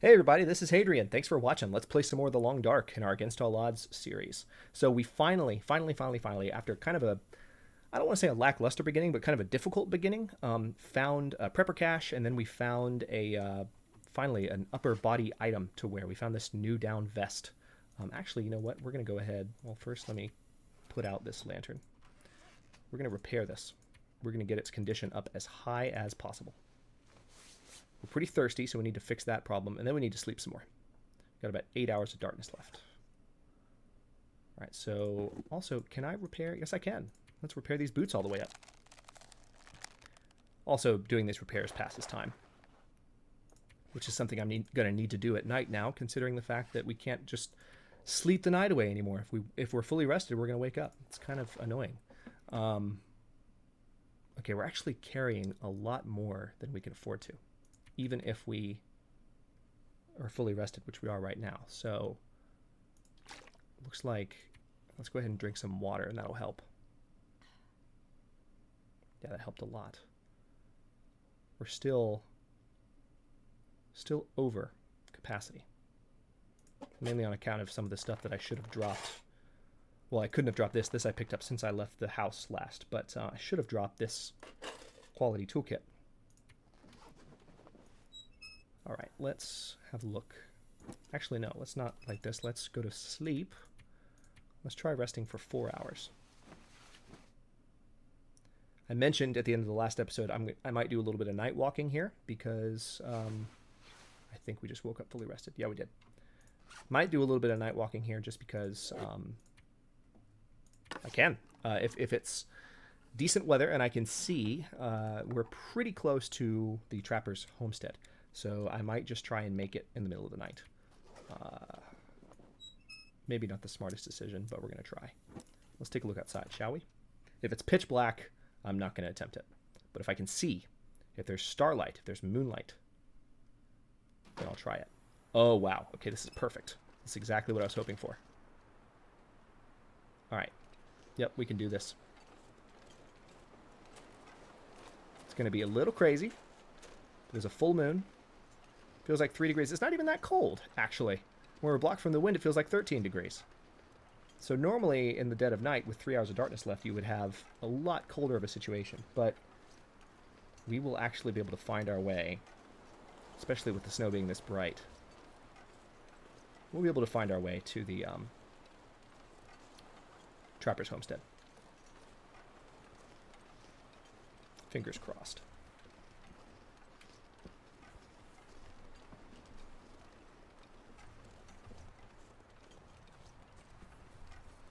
Hey everybody, this is Hadrian. Thanks for watching. Let's play some more of The Long Dark in our Against All Odds series. So we finally, after kind of a, I don't want to say a lackluster beginning, but kind of a difficult beginning, found a prepper cache, and then we found finally an upper body item to wear. We found this new down vest. Actually, you know what? We're going to go ahead. Well, first let me put out this lantern. We're going to repair this. We're going to get its condition up as high as possible. We're pretty thirsty, so we need to fix that problem, and then we need to sleep some more. Got about 8 hours of darkness left. All right, so also, can I repair? Yes, I can. Let's repair these boots all the way up. Also, doing these repairs passes time, which is something I'm going to need to do at night now, considering the fact that we can't just sleep the night away anymore. If we're fully rested, we're going to wake up. It's kind of annoying. Okay, we're actually carrying a lot more than we can afford to, even if we are fully rested, which we are right now. So looks like, let's go ahead and drink some water, and that'll help. Yeah, that helped a lot. We're still over capacity, mainly on account of some of the stuff that I should have dropped. Well, I couldn't have dropped this. This I picked up since I left the house last, but I should have dropped this quality toolkit. All right, let's have a look. Actually, no, let's not like this. Let's go to sleep. Let's try resting for 4 hours. I mentioned at the end of the last episode I might do a little bit of night walking here because I think we just woke up fully rested. Yeah, we did. Might do a little bit of night walking here just because I can. If it's decent weather and I can see, we're pretty close to the trapper's homestead. So I might just try and make it in the middle of the night. Maybe not the smartest decision, but we're going to try. Let's take a look outside, shall we? If it's pitch black, I'm not going to attempt it. But if I can see, if there's starlight, if there's moonlight, then I'll try it. Oh, wow. Okay, this is perfect. This is exactly what I was hoping for. All right. Yep, we can do this. It's going to be a little crazy. There's a full moon. Feels like 3 degrees. It's not even that cold, actually. When we're blocked from the wind, it feels like 13 degrees. So normally, in the dead of night, with 3 hours of darkness left, you would have a lot colder of a situation. But we will actually be able to find our way, especially with the snow being this bright. We'll be able to find our way to the trapper's homestead. Fingers crossed.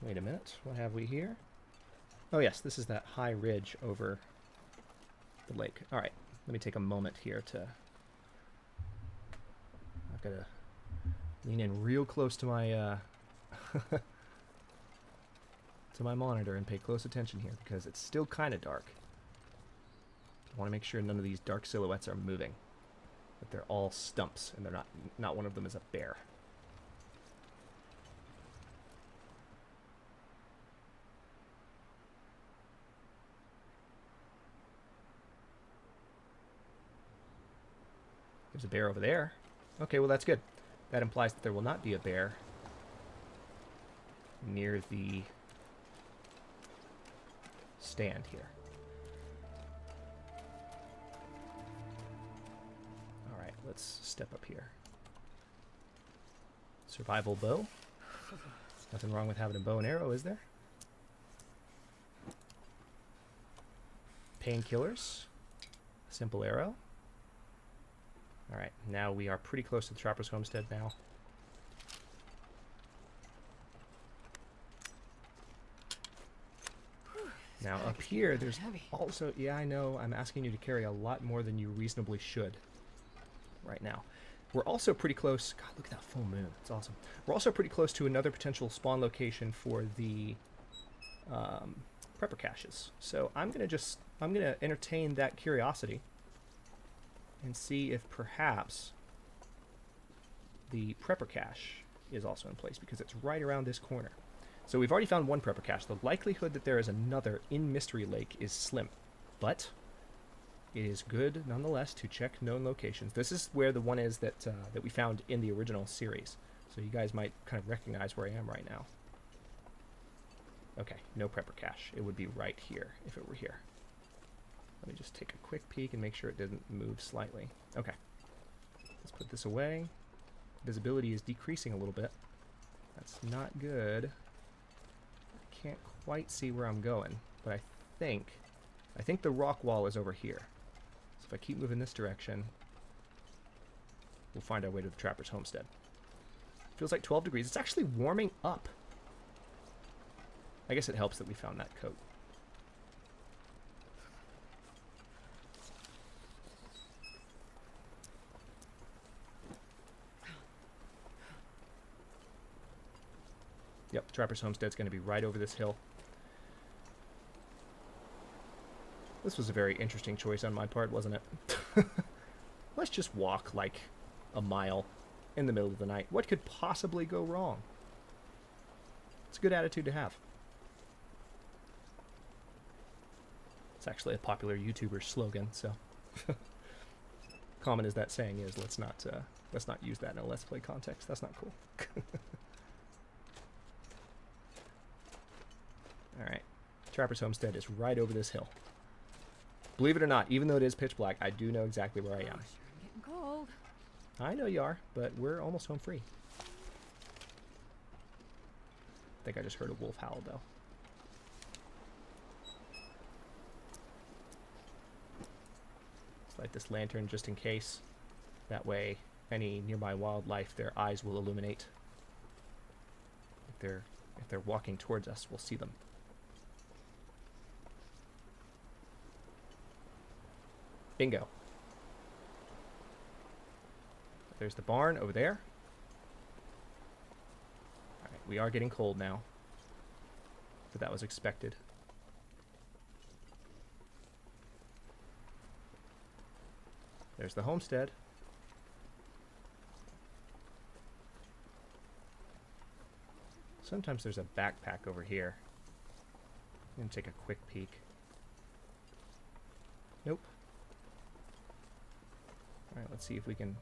Wait a minute, what have we here? Oh yes, this is that high ridge over the lake. All right, let me take a moment here to... I've got to lean in real close to my to my monitor and pay close attention here because it's still kind of dark. I want to make sure none of these dark silhouettes are moving, that they're all stumps and they're not one of them is a bear. There's a bear over there. Okay, well that's good. That implies that there will not be a bear near the stand here. All right, let's step up here. Survival bow. Nothing wrong with having a bow and arrow, is there? Painkillers. Simple arrow. All right, now we are pretty close to the trapper's homestead now. Now up here, there's also, yeah, I know, I'm asking you to carry a lot more than you reasonably should right now. We're also pretty close, God, look at that full moon, it's awesome. We're also pretty close to another potential spawn location for the prepper caches. So I'm gonna entertain that curiosity and see if perhaps the prepper cache is also in place because it's right around this corner. So we've already found one prepper cache. The likelihood that there is another in Mystery Lake is slim, but it is good nonetheless to check known locations. This is where the one is that that we found in the original series. So you guys might kind of recognize where I am right now. Okay, no prepper cache. It would be right here if it were here. Let me just take a quick peek and make sure it didn't move slightly. Okay. Let's put this away. Visibility is decreasing a little bit. That's not good. I can't quite see where I'm going, but I think the rock wall is over here. So if I keep moving this direction, we'll find our way to the Trapper's Homestead. Feels like 12 degrees. It's actually warming up. I guess it helps that we found that coat. Yep, Trapper's Homestead's going to be right over this hill. This was a very interesting choice on my part, wasn't it? Let's just walk like a mile in the middle of the night. What could possibly go wrong? It's a good attitude to have. It's actually a popular YouTuber slogan, so common as that saying is, let's not use that in a Let's Play context. That's not cool. Alright. Trapper's Homestead is right over this hill. Believe it or not, even though it is pitch black, I do know exactly where I am. Sure, I'm getting cold. I know you are, but we're almost home free. I think I just heard a wolf howl, though. Let's light this lantern just in case. That way, any nearby wildlife, their eyes will illuminate. If they're walking towards us, we'll see them. Bingo. There's the barn over there. Alright, we are getting cold now. But that was expected. There's the homestead. Sometimes there's a backpack over here. I'm gonna take a quick peek. Nope. Alright, let's see if we can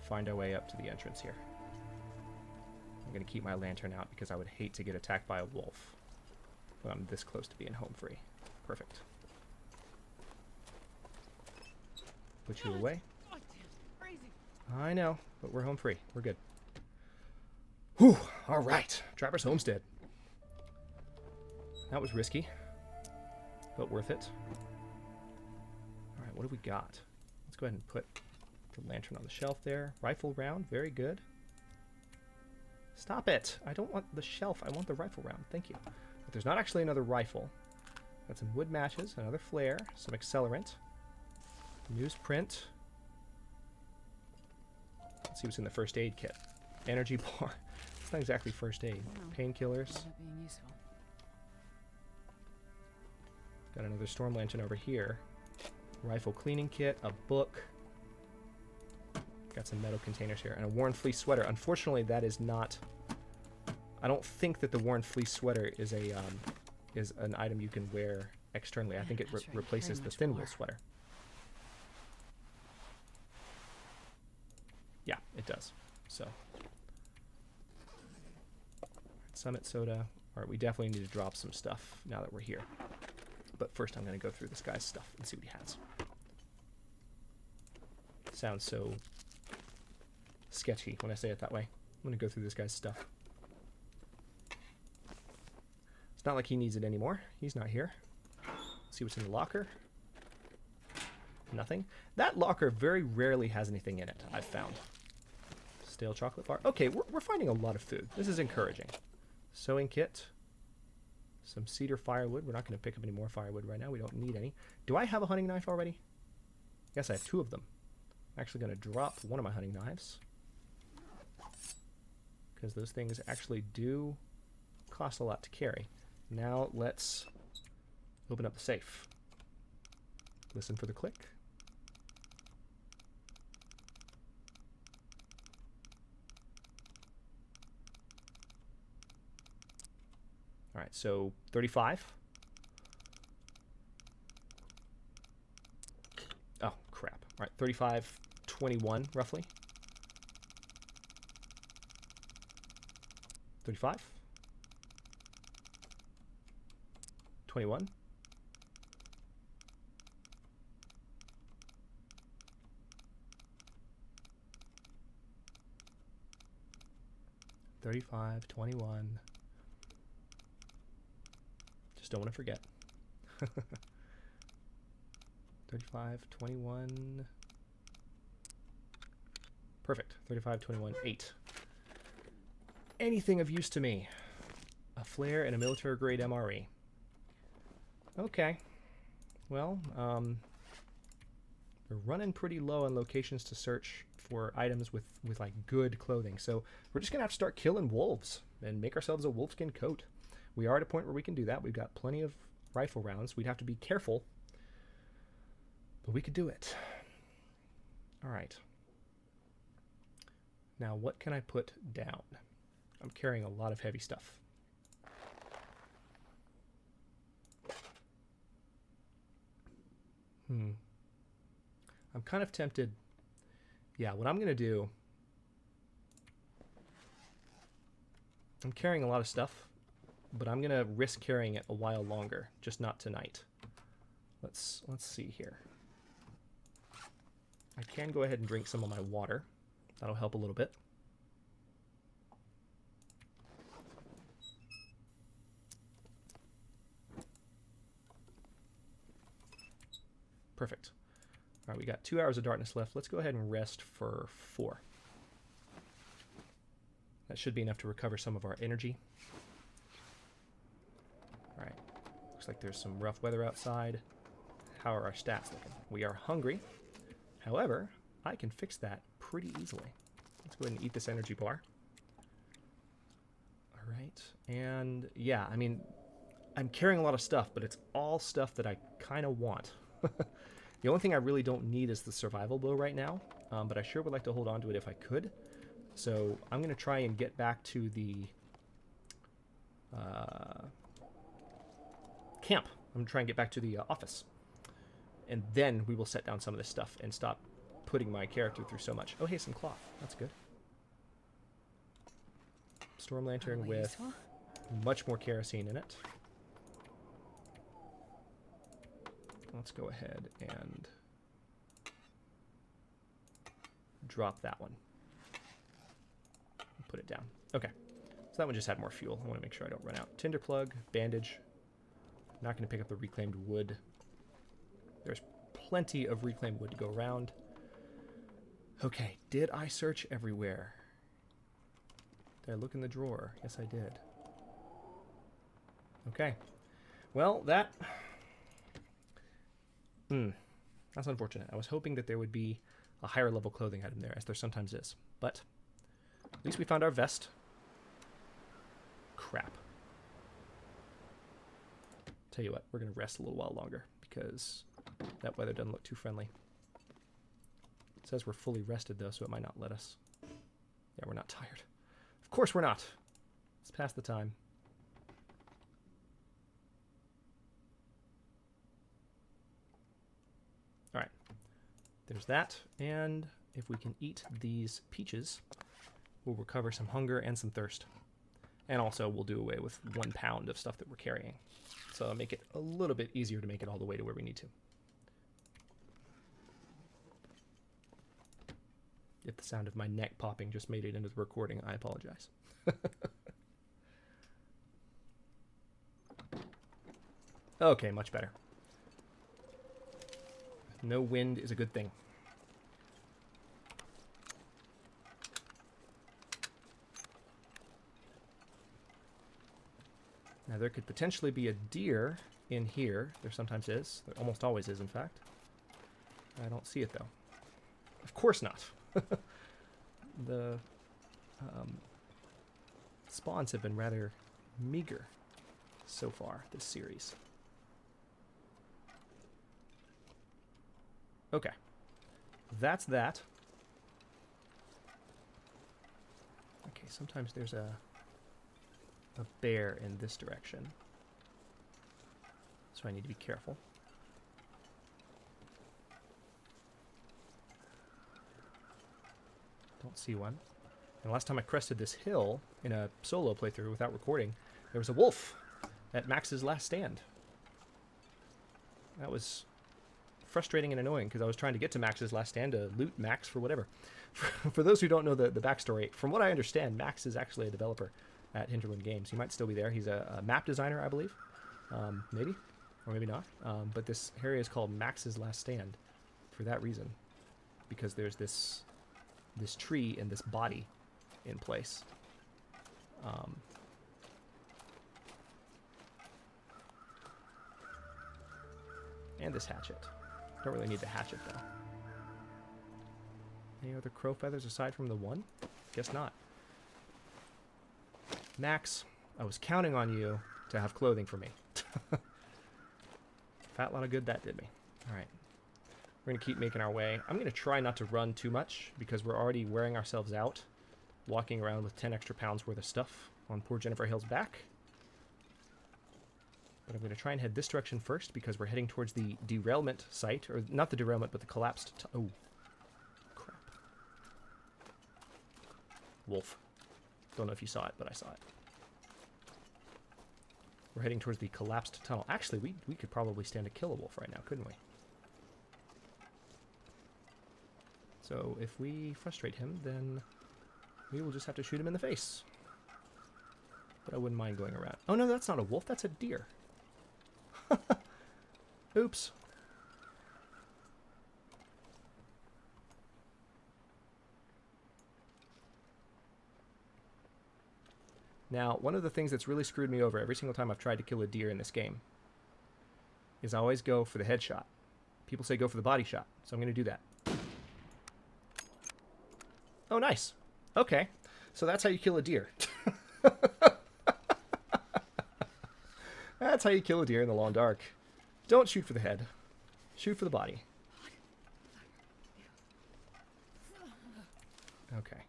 find our way up to the entrance here. I'm going to keep my lantern out because I would hate to get attacked by a wolf when I'm this close to being home free. Perfect. Put you away. I know, but we're home free. We're good. Whew! Alright. Trapper's Homestead. That was risky, but worth it. Alright, what do we got? Let's go ahead and put the lantern on the shelf there. Rifle round, very good. Stop it! I don't want the shelf, I want the rifle round. Thank you. But there's not actually another rifle. Got some wood matches, another flare, some accelerant, newsprint. Let's see what's in the first aid kit. Energy bar. It's not exactly first aid. Painkillers. Got another storm lantern over here. Rifle cleaning kit, a book. Got some metal containers here, and a worn fleece sweater. Unfortunately, that is not... I don't think that the worn fleece sweater is an item you can wear externally. I think it replaces the thin wool sweater. Yeah, it does. So, Summit soda. All right, we definitely need to drop some stuff now that we're here. But first, I'm going to go through this guy's stuff and see what he has. Sounds so sketchy when I say it that way. I'm going to go through this guy's stuff. It's not like he needs it anymore. He's not here. Let's see what's in the locker. Nothing. That locker very rarely has anything in it, I've found. Stale chocolate bar. Okay, we're finding a lot of food. This is encouraging. Sewing kit. Some cedar firewood. We're not going to pick up any more firewood right now. We don't need any. Do I have a hunting knife already? Yes, I have 2 of them. I'm actually going to drop one of my hunting knives, because those things actually do cost a lot to carry. Now let's open up the safe. Listen for the click. All right, so 35. 35, 21, roughly. 35. 21. 35, 21. Just don't want to forget. 35, 21. Perfect. 35, 21, 8. Anything of use to me. A flare and a military grade MRE. Okay. Well, we're running pretty low on locations to search for items with like good clothing. So we're just gonna have to start killing wolves and make ourselves a wolfskin coat. We are at a point where we can do that. We've got plenty of rifle rounds. We'd have to be careful, but we could do it. All right. Now, what can I put down? I'm carrying a lot of heavy stuff. I'm kind of tempted. Yeah, what I'm going to do... I'm carrying a lot of stuff, but I'm going to risk carrying it a while longer, just not tonight. Let's see here. I can go ahead and drink some of my water. That'll help a little bit. Perfect. All right, we got 2 hours of darkness left. Let's go ahead and rest for 4. That should be enough to recover some of our energy. All right. Looks like there's some rough weather outside. How are our stats looking? We are hungry. However, I can fix that pretty easily. Let's go ahead and eat this energy bar. All right. And yeah, I mean, I'm carrying a lot of stuff, but it's all stuff that I kind of want. The only thing I really don't need is the survival bow right now, but I sure would like to hold on to it if I could. So I'm going to try and get back to the camp. I'm going to try and get back to the office. And then we will set down some of this stuff and stop putting my character through so much. Oh, hey, some cloth. That's good. Storm lantern with much more kerosene in it. Let's go ahead and drop that one. Put it down. Okay. So that one just had more fuel. I want to make sure I don't run out. Tinder plug, bandage. Not going to pick up the reclaimed wood. There's plenty of reclaimed wood to go around. Okay. Did I search everywhere? Did I look in the drawer? Yes, I did. Okay. Well, that... that's unfortunate. I was hoping that there would be a higher level clothing item there, as there sometimes is. But at least we found our vest. Crap. Tell you what, we're going to rest a little while longer because that weather doesn't look too friendly. It says we're fully rested, though, so it might not let us. Yeah, we're not tired. Of course we're not. It's past the time. All right, there's that, and if we can eat these peaches, we'll recover some hunger and some thirst. And also, we'll do away with 1 pound of stuff that we're carrying. So it'll make it a little bit easier to make it all the way to where we need to. If the sound of my neck popping just made it into the recording, I apologize. Okay, much better. No wind is a good thing. Now there could potentially be a deer in here. There sometimes is. There almost always is, in fact. I don't see it, though. Of course not. The spawns have been rather meager so far this series. Okay. That's that. Okay, sometimes there's a bear in this direction. So I need to be careful. don't see one. And last time I crested this hill in a solo playthrough without recording, there was a wolf at Max's last stand. That was frustrating and annoying because I was trying to get to Max's last stand to loot Max for whatever. For those who don't know the backstory, from what I understand, Max is actually a developer at Hinterland Games. He might still be there. He's a map designer, I believe. Maybe, or maybe not. But this area is called Max's Last Stand for that reason, because there's this tree and this body in place. And this hatchet. Don't really need the hatchet, though. Any other crow feathers aside from the one? Guess not. Max, I was counting on you to have clothing for me. Fat lot of good that did me. Alright. We're going to keep making our way. I'm going to try not to run too much, because we're already wearing ourselves out, walking around with 10 extra pounds worth of stuff on poor Jennifer Hale's back. But I'm going to try and head this direction first, because we're heading towards the derailment site. Or not the derailment, but the collapsed... oh. Crap. Wolf. Don't know if you saw it, but I saw it. We're heading towards the collapsed tunnel. Actually, we could probably stand to kill a wolf right now, couldn't we? So if we frustrate him, then we will just have to shoot him in the face. But I wouldn't mind going around. Oh no, that's not a wolf, that's a deer. Oops. Now, one of the things that's really screwed me over every single time I've tried to kill a deer in this game is I always go for the headshot. People say go for the body shot, so I'm going to do that. Oh, nice. Okay, so that's how you kill a deer. That's how you kill a deer in the long dark. Don't shoot for the head. Shoot for the body. Okay.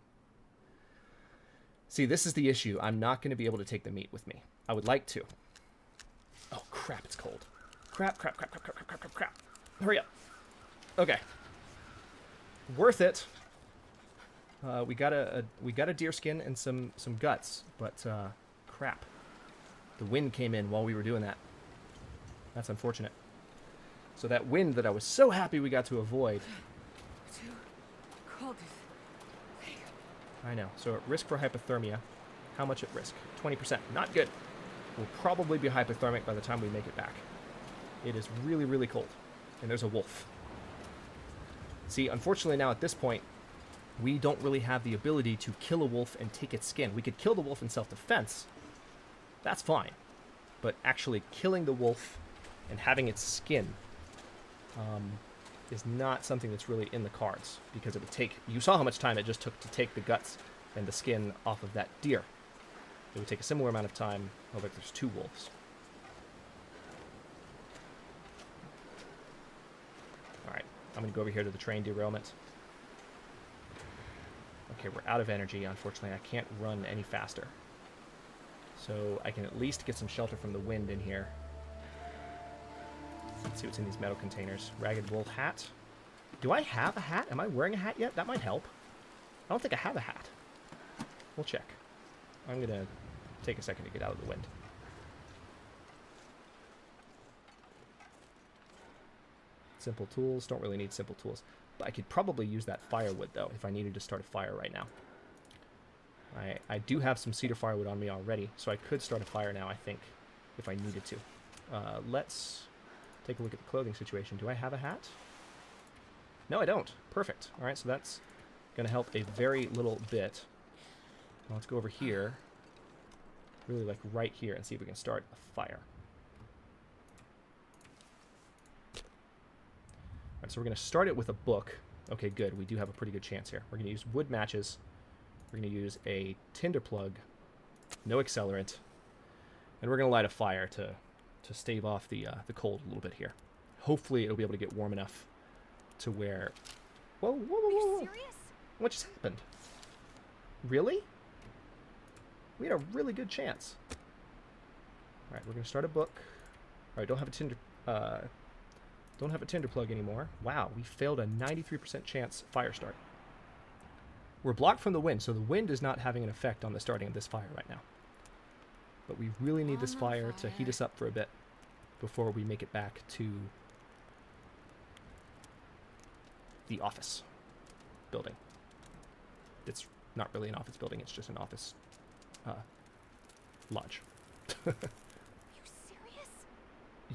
See, this is the issue. I'm not going to be able to take the meat with me. I would like to. Oh, crap, it's cold. Crap, crap, crap, crap, crap, crap, crap, crap, crap. Hurry up. Okay. Worth it. We got a deer skin and some guts, but crap. The wind came in while we were doing that. That's unfortunate. So that wind that I was so happy we got to avoid. I know. So at risk for hypothermia. How much at risk? 20%. Not good. We'll probably be hypothermic by the time we make it back. It is really, really cold. And there's a wolf. See, unfortunately now at this point, we don't really have the ability to kill a wolf and take its skin. We could kill the wolf in self-defense. That's fine. But actually killing the wolf and having its skin is not something that's really in the cards, because it would take... You saw how much time it just took to take the guts and the skin off of that deer. It would take a similar amount of time. Oh, but there's two wolves. Alright, I'm going to go over here to the train derailment. Okay, we're out of energy, unfortunately. I can't run any faster. So I can at least get some shelter from the wind in here. Let's see what's in these metal containers. Ragged wool hat. Do I have a hat? Am I wearing a hat yet? That might help. I don't think I have a hat. We'll check. I'm going to take a second to get out of the wind. Simple tools. Don't really need simple tools. But I could probably use that firewood, though, if I needed to start a fire right now. I do have some cedar firewood on me already, so I could start a fire now, I think, if I needed to. Let's take a look at the clothing situation. Do I have a hat? No, I don't. Perfect. All right, so that's going to help a very little bit. Now let's go over here, really like right here, and see if we can start a fire. All right, so we're going to start it with a book. Okay, good. We do have a pretty good chance here. We're going to use wood matches. We're going to use a tinder plug, no accelerant, and we're going to light a fire to stave off the cold a little bit here. Hopefully it'll be able to get warm enough to where... Whoa, whoa, whoa, whoa. Are you serious? What just happened? Really? We had a really good chance. All right, we're going to start a book. All right, don't have a tinder plug anymore. Wow, we failed a 93% chance fire start. We're blocked from the wind, so the wind is not having an effect on the starting of this fire right now. But we really need this fire to heat us up for a bit before we make it back to the office building. It's not really an office building, it's just an office lodge. You're serious?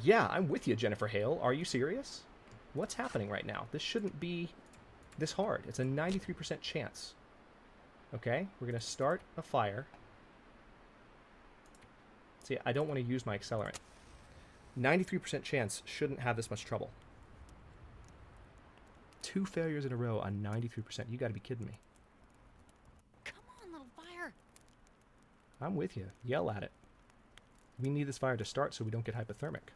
Yeah, I'm with you, Jennifer Hale. Are you serious? What's happening right now? This shouldn't be this hard. It's a 93% chance. Okay, we're going to start a fire. See, I don't want to use my accelerant. 93% chance shouldn't have this much trouble. 2 failures in a row on 93%. You got to be kidding me. Come on, little fire. I'm with you. Yell at it. We need this fire to start so we don't get hypothermic.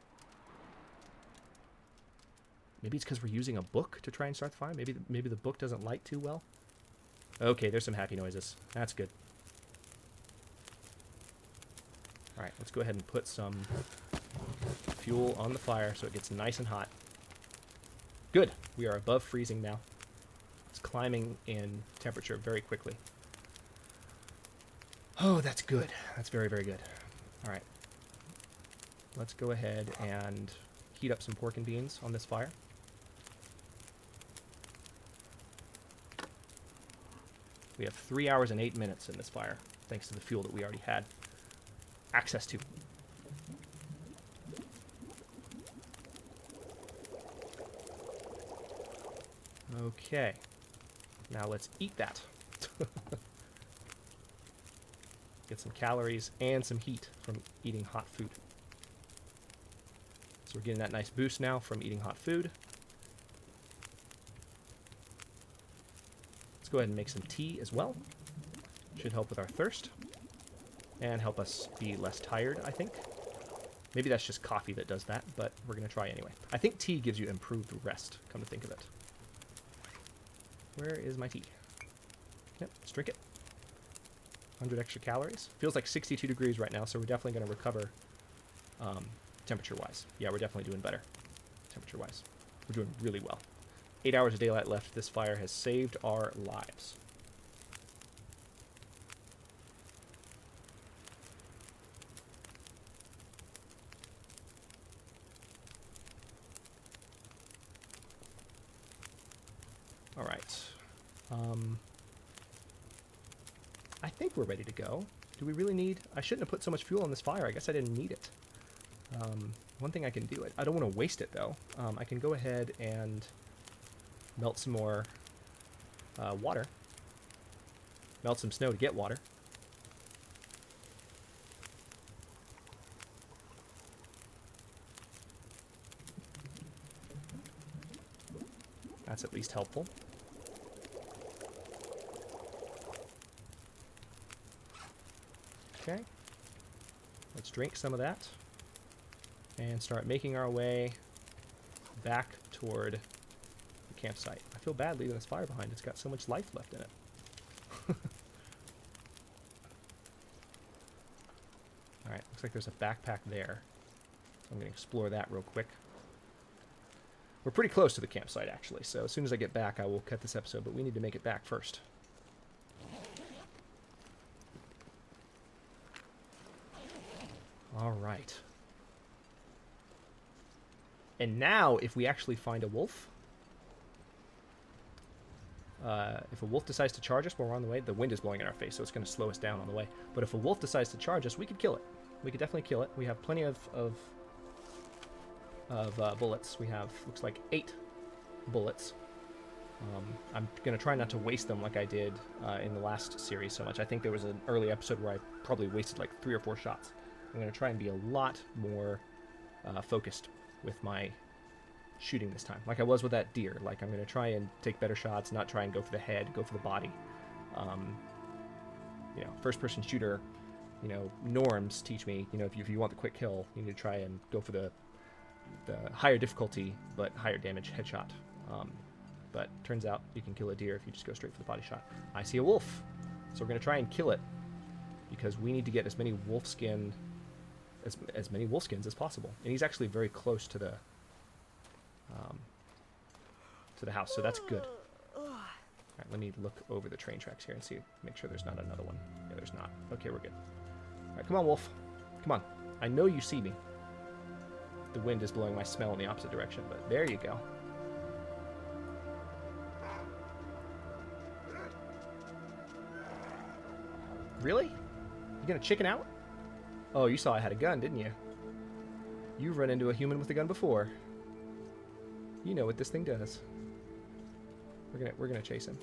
Maybe it's because we're using a book to try and start the fire. Maybe the book doesn't light too well. Okay, there's some happy noises. That's good. Alright, let's go ahead and put some fuel on the fire so it gets nice and hot. Good. We are above freezing now. It's climbing in temperature very quickly. Oh, that's good. That's very, very good. Alright. Let's go ahead and heat up some pork and beans on this fire. We have 3 hours and 8 minutes in this fire, thanks to the fuel that we already had access to. Okay. Now let's eat that. Get some calories and some heat from eating hot food. So we're getting that nice boost now from eating hot food. Let's go ahead and make some tea as well. Should help with our thirst. And help us be less tired, I think. Maybe that's just coffee that does that, but we're going to try anyway. I think tea gives you improved rest, come to think of it. Where is my tea? Yep, let's drink it. 100 extra calories. Feels like 62 degrees right now, so we're definitely going to recover temperature-wise. Yeah, we're definitely doing better temperature-wise. We're doing really well. 8 hours of daylight left. This fire has saved our lives. All right. I think we're ready to go. Do we really need... I shouldn't have put so much fuel on this fire. I guess I didn't need it. One thing I can do... I don't want to waste it, though. I can go ahead and melt some more water. Melt some snow to get water. That's at least helpful. Okay. Let's drink some of that. And start making our way back toward the campsite. I feel bad leaving this fire behind. It's got so much life left in it. Alright, looks like there's a backpack there. So I'm going to explore that real quick. We're pretty close to the campsite, actually, so as soon as I get back, I will cut this episode, but we need to make it back first. All right. And now, if we actually find a wolf, if a wolf decides to charge us while we're on the way, the wind is blowing in our face, so it's going to slow us down on the way. But if a wolf decides to charge us, we could kill it. We could definitely kill it. We have plenty of bullets. We have, looks like 8 bullets. I'm going to try not to waste them like I did in the last series so much. I think there was an early episode where I probably wasted like 3 or 4 shots. I'm going to try and be a lot more focused with my shooting this time, like I was with that deer. Like, I'm going to try and take better shots, not try and go for the head, go for the body. You know, first-person shooter, you know, norms teach me, you know, if you want the quick kill, you need to try and go for the higher difficulty but higher damage headshot. But turns out you can kill a deer if you just go straight for the body shot. I see a wolf, so we're going to try and kill it because we need to get as many wolfskin as many wolfskins as possible. And he's actually very close to the house, so that's good. All right, let me look over the train tracks here and see, make sure there's not another one. Yeah, there's not. Okay, we're good. All right, come on, wolf. Come on. I know you see me. The wind is blowing my smell in the opposite direction, but there you go. Really? You gonna chicken out? Oh, you saw I had a gun, didn't you? You've run into a human with a gun before. You know what this thing does. We're gonna chase him.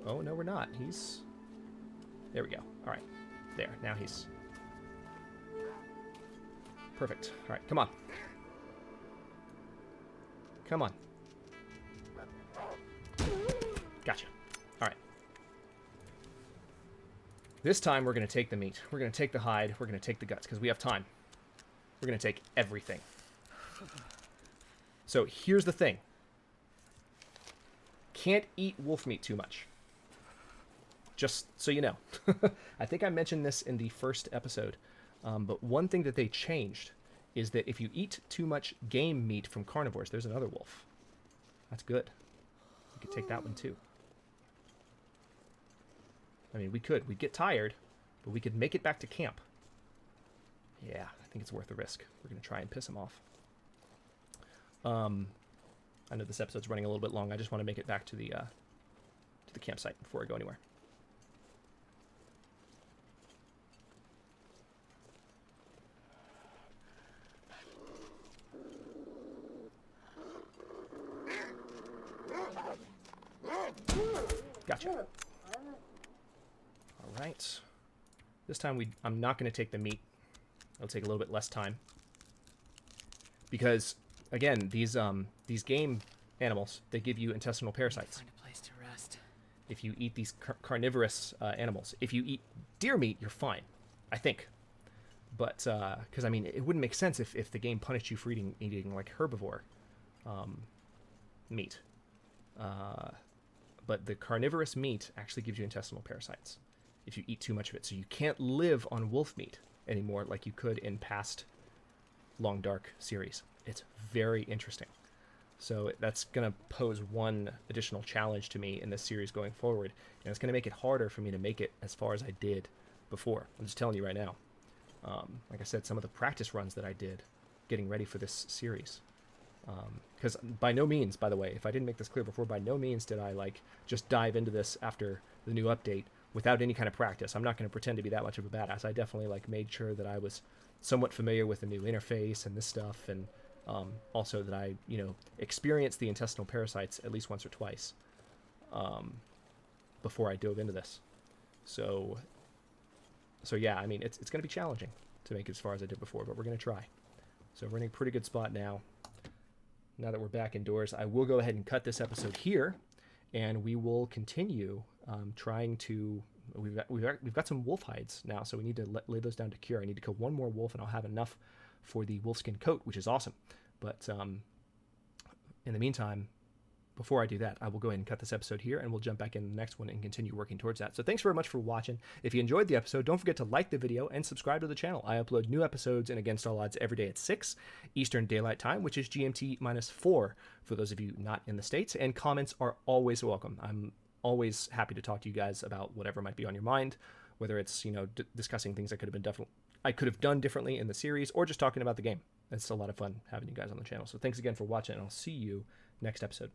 Oh no, we're not. He's. There we go. All right, there. Now he's. Perfect. All right, come on. Come on. Gotcha. All right. This time we're gonna take the meat. We're gonna take the hide. We're gonna take the guts because we have time. We're gonna take everything. So here's the thing. Can't eat wolf meat too much. Just so you know. I think I mentioned this in the first episode, but one thing that they changed is that if you eat too much game meat from carnivores, there's another wolf. That's good. You could take that one too. I mean, we'd get tired, but we could make it back to camp. Yeah, I think it's worth the risk. We're going to try and piss him off. I know this episode's running a little bit long. I just want to make it back to the campsite before I go anywhere. Gotcha. All right. This time I'm not going to take the meat. It'll take a little bit less time. Because, again, these game animals, they give you intestinal parasites. Find a place to rest. If you eat these carnivorous animals. If you eat deer meat, you're fine, I think. But, because, I mean, it wouldn't make sense if the game punished you for eating like, herbivore meat. But the carnivorous meat actually gives you intestinal parasites if you eat too much of it. So you can't live on wolf meat anymore like you could in past Long Dark series. It's very interesting. So that's going to pose one additional challenge to me in this series going forward. And it's going to make it harder for me to make it as far as I did before. I'm just telling you right now. Like I said, some of the practice runs that I did getting ready for this series. Because by no means, by the way, if I didn't make this clear before, by no means did I just dive into this after the new update without any kind of practice. I'm not going to pretend to be that much of a badass. I definitely made sure that I was somewhat familiar with the new interface and this stuff, and also that I experienced the intestinal parasites at least once or twice before I dove into this. So yeah, I mean it's going to be challenging to make it as far as I did before, but we're going to try. So we're in a pretty good spot now. Now that we're back indoors, I will go ahead and cut this episode here, and we will continue trying to. We've got some wolf hides now, so we need to lay those down to cure. I need to kill one more wolf, and I'll have enough for the wolfskin coat, which is awesome. But in the meantime, before I do that, I will go ahead and cut this episode here, and we'll jump back in the next one and continue working towards that. So thanks very much for watching. If you enjoyed the episode, don't forget to like the video and subscribe to the channel. I upload new episodes in Against All Odds every day at 6 Eastern Daylight Time, which is GMT -4 for those of you not in the States, and comments are always welcome. I'm always happy to talk to you guys about whatever might be on your mind, whether it's discussing things I could have done differently in the series, or just talking about the game. It's a lot of fun having you guys on the channel. So thanks again for watching, and I'll see you next episode.